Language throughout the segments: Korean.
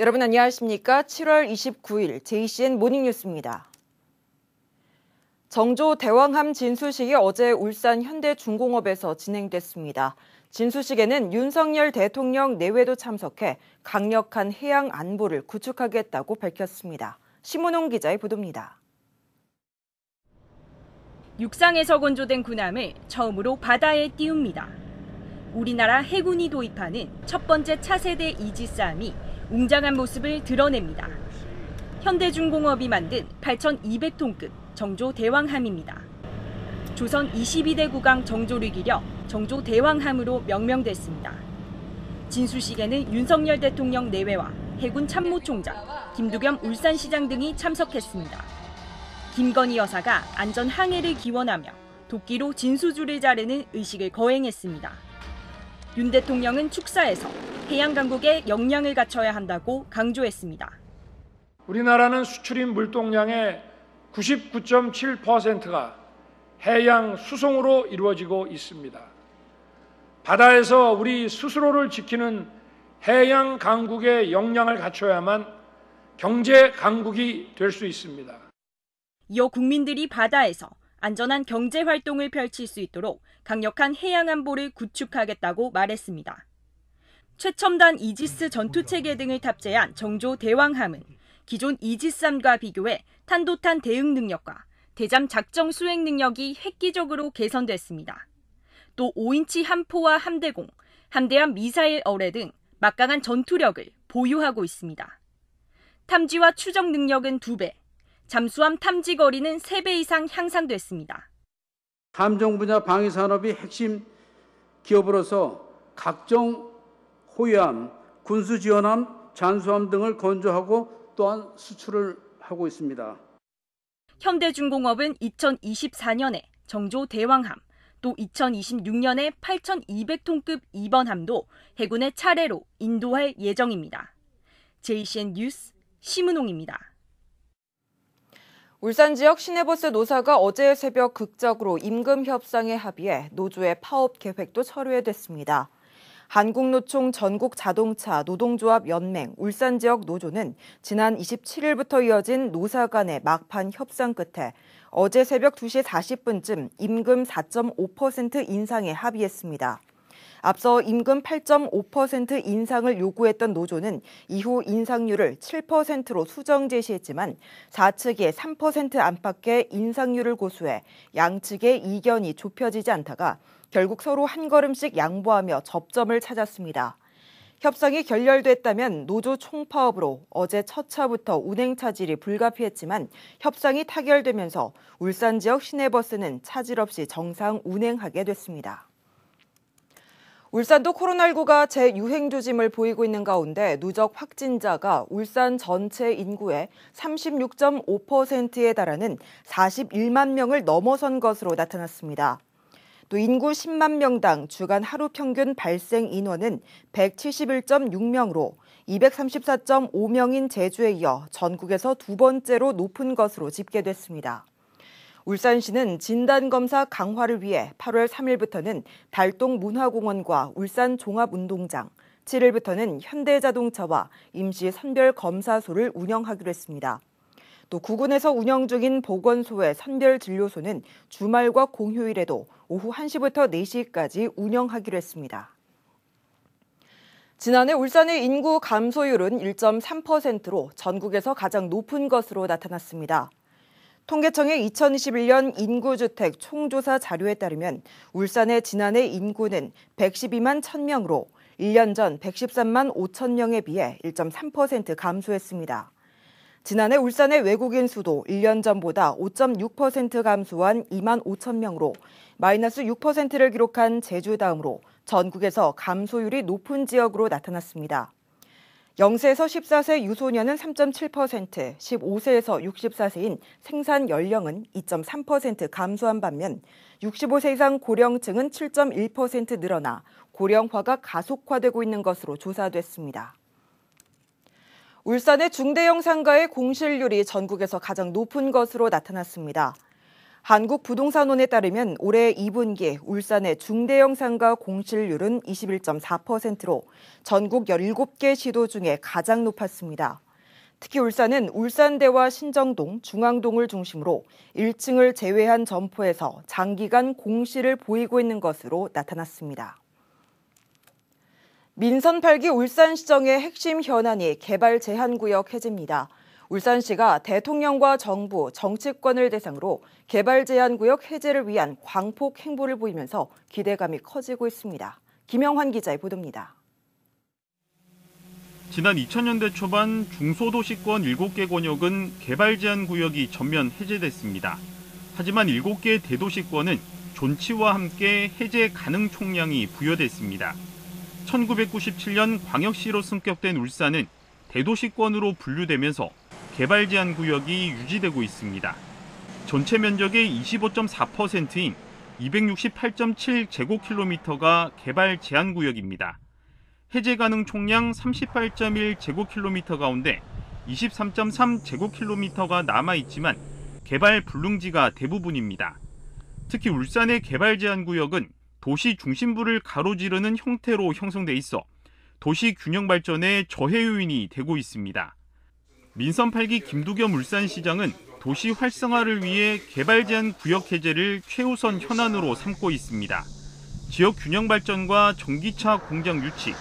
여러분 안녕하십니까? 7월 29일 JCN 모닝뉴스입니다. 정조 대왕함 진수식이 어제 울산 현대중공업에서 진행됐습니다. 진수식에는 윤석열 대통령 내외도 참석해 강력한 해양 안보를 구축하겠다고 밝혔습니다. 심은홍 기자의 보도입니다. 육상에서 건조된 군함을 처음으로 바다에 띄웁니다. 우리나라 해군이 도입하는 첫 번째 차세대 이지스함이 웅장한 모습을 드러냅니다. 현대중공업이 만든 8,200톤급 정조 대왕함입니다. 조선 22대 국왕 정조를 기려 정조 대왕함으로 명명됐습니다. 진수식에는 윤석열 대통령 내외와 해군 참모총장, 김두겸 울산시장 등이 참석했습니다. 김건희 여사가 안전 항해를 기원하며 도끼로 진수줄을 자르는 의식을 거행했습니다. 윤 대통령은 축사에서 해양 강국의 역량을 갖춰야 한다고 강조했습니다. 우리나라는 수출입 물동량의 99.7%가 해양 수송으로 이루어지고 있습니다. 바다에서 우리 스스로를 지키는 해양 강국의 역량을 갖춰야만 경제 강국이 될 수 있습니다. 이어 국민들이 바다에서 안전한 경제 활동을 펼칠 수 있도록 강력한 해양 안보를 구축하겠다고 말했습니다. 최첨단 이지스 전투체계 등을 탑재한 정조 대왕함은 기존 이지스함과 비교해 탄도탄 대응 능력과 대잠 작정 수행 능력이 획기적으로 개선됐습니다. 또 5인치 함포와 함대공, 함대함 미사일 어뢰 등 막강한 전투력을 보유하고 있습니다. 탐지와 추적 능력은 2배, 잠수함 탐지 거리는 3배 이상 향상됐습니다. 함정 분야 방위 산업이 핵심 기업으로서 각종 호위함, 군수 지원함, 잠수함 등을 건조하고 또한 수출을 하고 있습니다. 현대중공업은 2024년에 정조 대왕함, 또 2026년에 8,200톤급 2번함도 해군의 차례로 인도할 예정입니다. JCN 뉴스 심은홍입니다. 울산 지역 시내버스 노사가 어제 새벽 극적으로 임금 협상에 합의해 노조의 파업 계획도 철회됐습니다. 한국노총 전국자동차 노동조합 연맹 울산 지역 노조는 지난 27일부터 이어진 노사 간의 막판 협상 끝에 어제 새벽 2시 40분쯤 임금 4.5% 인상에 합의했습니다. 앞서 임금 8.5% 인상을 요구했던 노조는 이후 인상률을 7%로 수정 제시했지만 사측이 3% 안팎의 인상률을 고수해 양측의 이견이 좁혀지지 않다가 결국 서로 한 걸음씩 양보하며 접점을 찾았습니다. 협상이 결렬됐다면 노조 총파업으로 어제 첫 차부터 운행 차질이 불가피했지만 협상이 타결되면서 울산 지역 시내버스는 차질 없이 정상 운행하게 됐습니다. 울산도 코로나19가 재유행 조짐을 보이고 있는 가운데 누적 확진자가 울산 전체 인구의 36.5%에 달하는 41만 명을 넘어선 것으로 나타났습니다. 또 인구 10만 명당 주간 하루 평균 발생 인원은 171.6명으로 234.5명인 제주에 이어 전국에서 두 번째로 높은 것으로 집계됐습니다. 울산시는 진단검사 강화를 위해 8월 3일부터는 달동문화공원과 울산종합운동장, 7일부터는 현대자동차와 임시 선별검사소를 운영하기로 했습니다. 또 구군에서 운영 중인 보건소의 선별진료소는 주말과 공휴일에도 오후 1시부터 4시까지 운영하기로 했습니다. 지난해 울산의 인구 감소율은 1.3%로 전국에서 가장 높은 것으로 나타났습니다. 통계청의 2021년 인구주택 총조사 자료에 따르면 울산의 지난해 인구는 112만 1,000명으로 1년 전 113만 5천 명에 비해 1.3% 감소했습니다. 지난해 울산의 외국인 수도 1년 전보다 5.6% 감소한 2만 5천 명으로 마이너스 6%를 기록한 제주 다음으로 전국에서 감소율이 높은 지역으로 나타났습니다. 0세에서 14세 유소년은 3.7%, 15세에서 64세인 생산 연령은 2.3% 감소한 반면 65세 이상 고령층은 7.1% 늘어나 고령화가 가속화되고 있는 것으로 조사됐습니다. 울산의 중대형 상가의 공실률이 전국에서 가장 높은 것으로 나타났습니다. 한국부동산원에 따르면 올해 2분기 울산의 중대형 상가 공실률은 21.4%로 전국 17개 시도 중에 가장 높았습니다. 특히 울산은 울산대와 신정동, 중앙동을 중심으로 1층을 제외한 점포에서 장기간 공실을 보이고 있는 것으로 나타났습니다. 민선 8기 울산시정의 핵심 현안이 개발 제한구역 해제입니다. 울산시가 대통령과 정부, 정치권을 대상으로 개발 제한구역 해제를 위한 광폭 행보를 보이면서 기대감이 커지고 있습니다. 김영환 기자의 보도입니다. 지난 2000년대 초반 중소도시권 7개 권역은 개발 제한 구역이 전면 해제됐습니다. 하지만 7개 대도시권은 존치와 함께 해제 가능 총량이 부여됐습니다. 1997년 광역시로 승격된 울산은 대도시권으로 분류되면서 개발 제한 구역이 유지되고 있습니다. 전체 면적의 25.4%인 268.7제곱킬로미터가 개발 제한 구역입니다. 해제 가능 총량 38.1제곱킬로미터 가운데 23.3제곱킬로미터가 남아있지만 개발 불능지가 대부분입니다. 특히 울산의 개발 제한 구역은 도시 중심부를 가로지르는 형태로 형성돼 있어 도시 균형 발전에 저해 요인이 되고 있습니다. 민선 8기 김두겸 울산시장은 도시 활성화를 위해 개발 제한 구역 해제를 최우선 현안으로 삼고 있습니다. 지역 균형 발전과 전기차 공장 유치,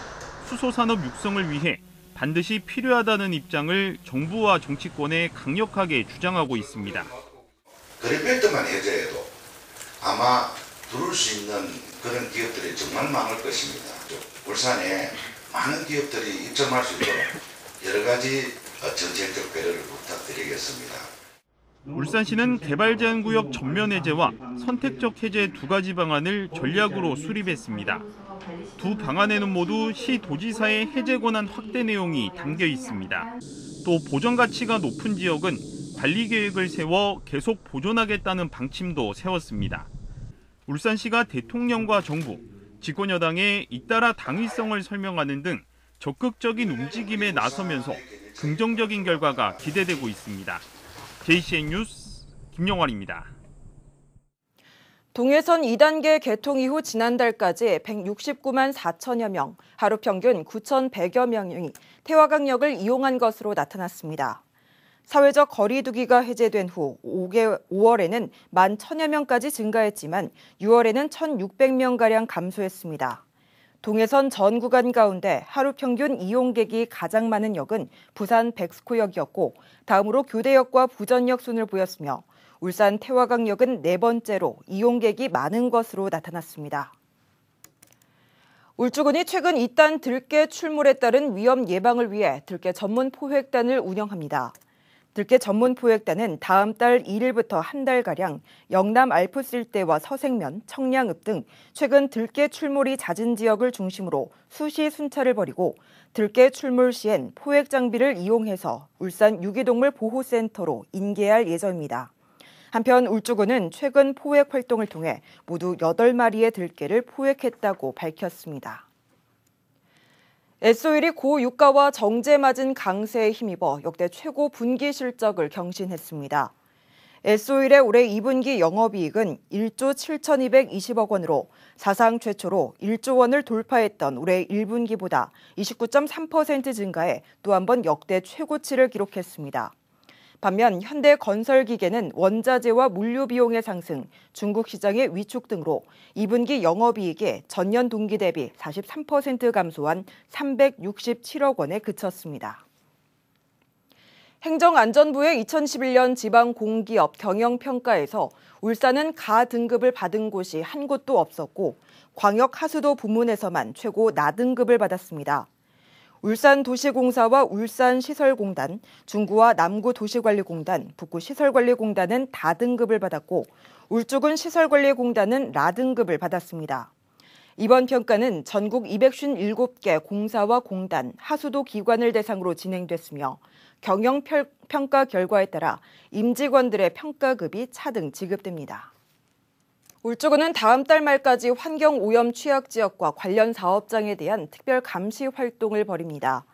수소산업 육성을 위해 반드시 필요하다는 입장을 정부와 정치권에 강력하게 주장하고 있습니다. 그린벨트만 해제해도 아마 들어올 수 있는 그런 기업들이 정말 많을 것입니다. 울산에 많은 기업들이 입점할 수 있도록 여러 가지 정책적 배려를 부탁드리겠습니다. 울산시는 개발 제한 구역 전면 해제와 선택적 해제 두 가지 방안을 전략으로 수립했습니다. 두 방안에는 모두 시 도지사의 해제 권한 확대 내용이 담겨 있습니다. 또 보전 가치가 높은 지역은 관리 계획을 세워 계속 보존하겠다는 방침도 세웠습니다. 울산시가 대통령과 정부, 집권 여당에 잇따라 당위성을 설명하는 등 적극적인 움직임에 나서면서 긍정적인 결과가 기대되고 있습니다. JCN 뉴스 김영환입니다. 동해선 2단계 개통 이후 지난달까지 169만 4천여 명, 하루 평균 9,100여 명이 태화강역을 이용한 것으로 나타났습니다. 사회적 거리 두기가 해제된 후 5월에는 11,000여 명까지 증가했지만 6월에는 1,600명가량 감소했습니다. 동해선 전 구간 가운데 하루 평균 이용객이 가장 많은 역은 부산 백스코역이었고 다음으로 교대역과 부전역 순을 보였으며 울산 태화강역은 4번째로 이용객이 많은 것으로 나타났습니다. 울주군이 최근 잇단 들깨 출몰에 따른 위험 예방을 위해 들깨 전문 포획단을 운영합니다. 들깨 전문 포획단은 다음 달 1일부터 한 달가량 영남 알프스 일대와 서생면, 청량읍 등 최근 들깨 출몰이 잦은 지역을 중심으로 수시 순찰을 벌이고 들깨 출몰 시엔 포획 장비를 이용해서 울산 유기동물 보호센터로 인계할 예정입니다. 한편 울주군은 최근 포획 활동을 통해 모두 8마리의 들깨를 포획했다고 밝혔습니다. S-오일이 고유가와 정제 맞은 강세에 힘입어 역대 최고 분기 실적을 경신했습니다. S-오일의 올해 2분기 영업이익은 1조 7,220억 원으로 사상 최초로 1조 원을 돌파했던 올해 1분기보다 29.3% 증가해 또 한 번 역대 최고치를 기록했습니다. 반면 현대건설기계는 원자재와 물류 비용의 상승, 중국 시장의 위축 등으로 2분기 영업이익이 전년 동기 대비 43% 감소한 367억 원에 그쳤습니다. 행정안전부의 2011년 지방공기업 경영평가에서 울산은 가 등급을 받은 곳이 한 곳도 없었고 광역하수도 부문에서만 최고 나 등급을 받았습니다. 울산도시공사와 울산시설공단, 중구와 남구도시관리공단, 북구시설관리공단은 다등급을 받았고 울주군 시설관리공단은 라등급을 받았습니다. 이번 평가는 전국 257개 공사와 공단, 하수도 기관을 대상으로 진행됐으며 경영평가 결과에 따라 임직원들의 평가급이 차등 지급됩니다. 울주군은 다음 달 말까지 환경오염 취약 지역과 관련 사업장에 대한 특별 감시 활동을 벌입니다.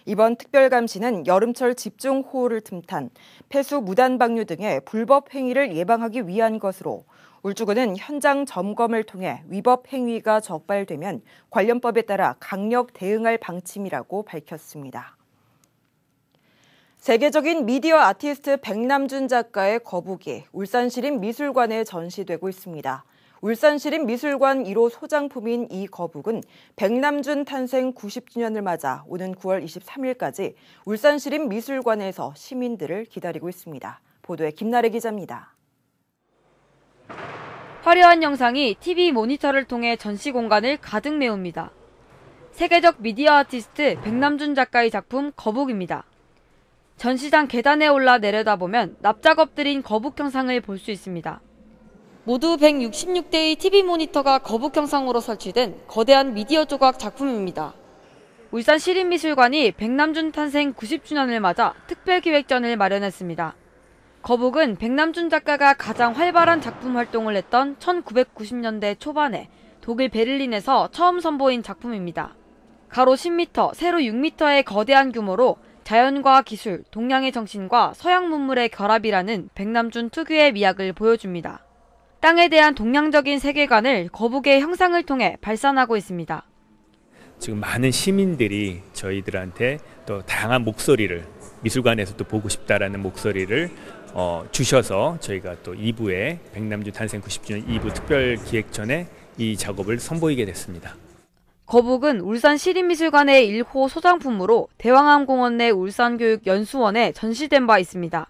이번 특별감시는 여름철 집중호우를 틈탄 폐수 무단 방류 등의 불법 행위를 예방하기 위한 것으로 울주군은 현장 점검을 통해 위법 행위가 적발되면 관련법에 따라 강력 대응할 방침이라고 밝혔습니다. 세계적인 미디어 아티스트 백남준 작가의 거북이 울산시립미술관에 전시되고 있습니다. 울산시립미술관 1호 소장품인 이 거북은 백남준 탄생 90주년을 맞아 오는 9월 23일까지 울산시립미술관에서 시민들을 기다리고 있습니다. 보도에 김나래 기자입니다. 화려한 영상이 TV 모니터를 통해 전시 공간을 가득 메웁니다. 세계적 미디어 아티스트 백남준 작가의 작품 거북입니다. 전시장 계단에 올라 내려다보면 납작 엎드린 거북 형상을 볼 수 있습니다. 모두 166대의 TV 모니터가 거북 형상으로 설치된 거대한 미디어 조각 작품입니다. 울산시립미술관이 백남준 탄생 90주년을 맞아 특별기획전을 마련했습니다. 거북은 백남준 작가가 가장 활발한 작품 활동을 했던 1990년대 초반에 독일 베를린에서 처음 선보인 작품입니다. 가로 10m, 세로 6m의 거대한 규모로 자연과 기술, 동양의 정신과 서양 문물의 결합이라는 백남준 특유의 미학을 보여줍니다. 땅에 대한 동양적인 세계관을 거북의 형상을 통해 발산하고 있습니다. 지금 많은 시민들이 저희들한테 또 다양한 목소리를 미술관에서 또 보고 싶다라는 목소리를 주셔서 저희가 또 2부에 백남준 탄생 90주년 2부 특별기획전에 이 작업을 선보이게 됐습니다. 거북은 울산시립미술관의 1호 소장품으로 대왕암공원 내 울산교육연수원에 전시된 바 있습니다.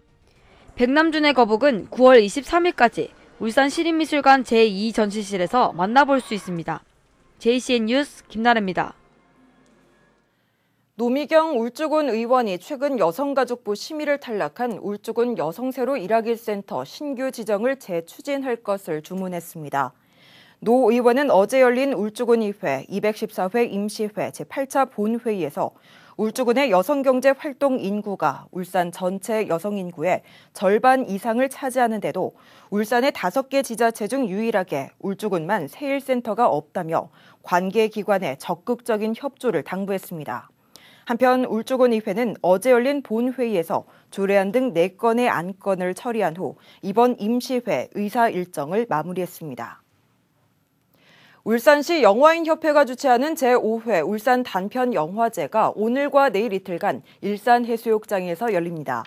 백남준의 거북은 9월 23일까지 울산시립미술관 제2전시실에서 만나볼 수 있습니다. JCN 뉴스 김나래입니다. 노미경 울주군 의원이 최근 여성가족부 심의를 탈락한 울주군 여성세로 일하길 센터 신규 지정을 재추진할 것을 주문했습니다. 노 의원은 어제 열린 울주군의회 214회 임시회 제8차 본회의에서 울주군의 여성경제 활동 인구가 울산 전체 여성 인구의 절반 이상을 차지하는데도 울산의 5개 지자체 중 유일하게 울주군만 세일센터가 없다며 관계기관의 적극적인 협조를 당부했습니다. 한편 울주군의회는 어제 열린 본회의에서 조례안 등 4건의 안건을 처리한 후 이번 임시회 의사 일정을 마무리했습니다. 울산시 영화인협회가 주최하는 제5회 울산 단편영화제가 오늘과 내일 이틀간 일산해수욕장에서 열립니다.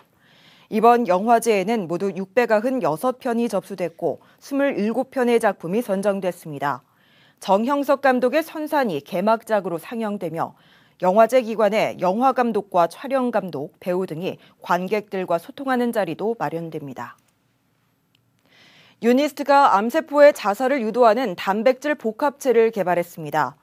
이번 영화제에는 모두 696편이 접수됐고 27편의 작품이 선정됐습니다. 정형석 감독의 선산이 개막작으로 상영되며 영화제 기관에 영화감독과 촬영감독, 배우 등이 관객들과 소통하는 자리도 마련됩니다. 유니스트가 암세포의 자살을 유도하는 단백질 복합체를 개발했습니다.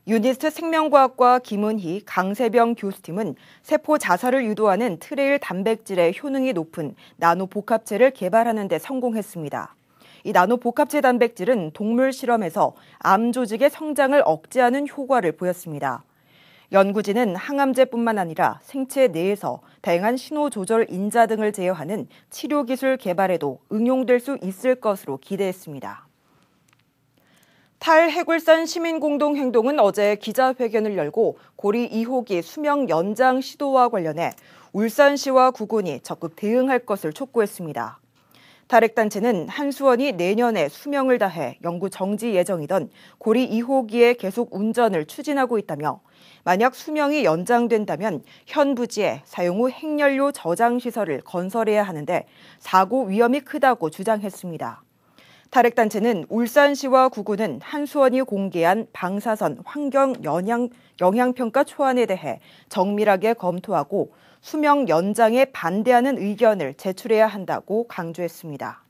유니스트 생명과학과 김은희, 강세병 교수팀은 세포 자살을 유도하는 트레일 단백질의 효능이 높은 나노 복합체를 개발하는 데 성공했습니다. 이 나노 복합체 단백질은 동물 실험에서 암 조직의 성장을 억제하는 효과를 보였습니다. 연구진은 항암제뿐만 아니라 생체 내에서 다양한 신호 조절 인자 등을 제어하는 치료 기술 개발에도 응용될 수 있을 것으로 기대했습니다. 탈해굴산 시민공동행동은 어제 기자회견을 열고 고리 2호기 수명 연장 시도와 관련해 울산시와 구군이 적극 대응할 것을 촉구했습니다. 탈핵단체는 한수원이 내년에 수명을 다해 영구 정지 예정이던 고리 2호기의 계속 운전을 추진하고 있다며 만약 수명이 연장된다면 현 부지에 사용 후 핵연료 저장 시설을 건설해야 하는데 사고 위험이 크다고 주장했습니다. 탈핵단체는 울산시와 구군은 한수원이 공개한 방사선 환경 영향평가 초안에 대해 정밀하게 검토하고 수명 연장에 반대하는 의견을 제출해야 한다고 강조했습니다.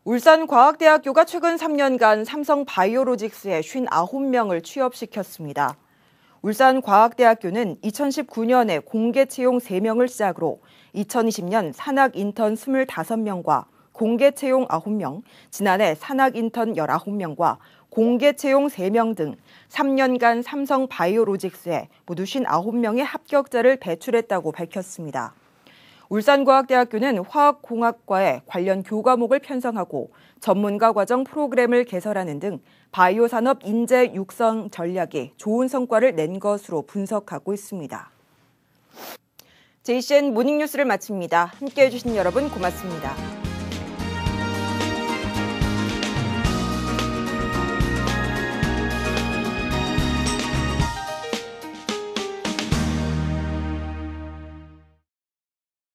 울산과학대학교가 최근 3년간 삼성바이오로직스에 59명을 취업시켰습니다. 울산과학대학교는 2019년에 공개 채용 3명을 시작으로 2020년 산학 인턴 25명과 공개 채용 9명, 지난해 산학 인턴 19명과 공개 채용 3명 등 3년간 삼성바이오로직스에 모두 59명의 합격자를 배출했다고 밝혔습니다. 울산과학대학교는 화학공학과에 관련 교과목을 편성하고 전문가 과정 프로그램을 개설하는 등 바이오 산업 인재 육성 전략이 좋은 성과를 낸 것으로 분석하고 있습니다. JCN 모닝뉴스를 마칩니다. 함께해 주신 여러분 고맙습니다.